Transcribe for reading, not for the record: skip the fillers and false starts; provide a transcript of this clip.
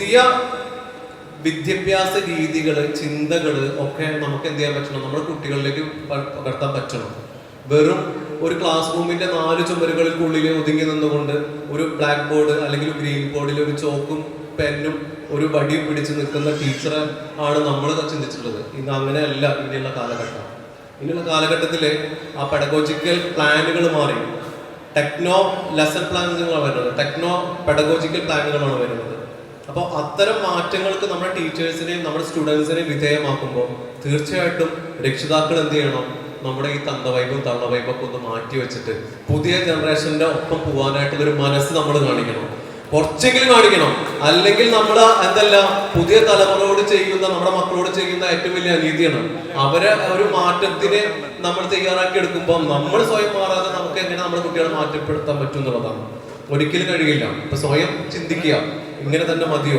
പുതിയ വിദ്യാഭ്യാസ രീതികള്, ചിന്തകള് ഒക്കെ നമുക്ക് എന്ത് ചെയ്യാൻ പറ്റണം? നമ്മുടെ കുട്ടികളിലേക്ക് പകർത്താൻ പറ്റണം. വെറും ഒരു ക്ലാസ് റൂമിന്റെ 4 ചുമരുകൾക്കുള്ളിൽ ഒതുങ്ങി നിന്നുകൊണ്ട് ഒരു ബ്ലാക്ക് ബോർഡ് അല്ലെങ്കിൽ ഗ്രീൻ ബോർഡിൽ ഒരു ചോക്കും പെന്നും ഒരു വടിയും പിടിച്ച് നിൽക്കുന്ന ടീച്ചറെ ആണ് നമ്മൾ ചിന്തിച്ചിട്ടുള്ളത്. ഇന്ന് അങ്ങനെയല്ല ഇനിയുള്ള കാലഘട്ടം. ഇനിയുള്ള കാലഘട്ടത്തില് ആ പെഡഗോജിക്കൽ പ്ലാനുകൾ മാറി ടെക്നോ ലെസൺ പ്ലാനുകളാണ് വരുന്നത്, ടെക്നോ പെഡഗോജിക്കൽ പ്ലാനുകളാണ് വരുന്നത്. അപ്പോൾ അത്തരം മാറ്റങ്ങൾക്ക് നമ്മുടെ ടീച്ചേഴ്സിനെയും നമ്മുടെ സ്റ്റുഡൻസിനെയും വിധേയമാക്കുമ്പോൾ തീർച്ചയായിട്ടും രക്ഷിതാക്കൾ എന്ത് ചെയ്യണം? നമ്മുടെ ഈ തന്തവൈബും തള്ളവൈബൊക്കെ ഒന്ന് മാറ്റി വെച്ചിട്ട് പുതിയ ജനറേഷന്റെ ഒപ്പം പോകാനായിട്ടുള്ളൊരു മനസ്സ് നമ്മൾ കാണിക്കണം, കുറച്ചെങ്കിലും കാണിക്കണം. അല്ലെങ്കിൽ നമ്മൾ എന്തല്ല പുതിയ തലമുറയോട് ചെയ്യുന്ന, നമ്മുടെ മക്കളോട് ചെയ്യുന്ന ഏറ്റവും വലിയ അനീതിയാണ്. അവരെ ഒരു മാറ്റത്തിന് നമ്മൾ തയ്യാറാക്കി എടുക്കുമ്പോൾ നമ്മൾ സ്വയം മാറാതെ നമുക്ക് എങ്ങനെ നമ്മുടെ കുട്ടികളെ മാറ്റപ്പെടുത്താൻ പറ്റും എന്നുള്ളതാണ്. ഒരിക്കലും കഴിയില്ല. ഇപ്പൊ സ്വയം ചിന്തിക്കുക, ഇങ്ങനെ തന്നെ മതിയോ?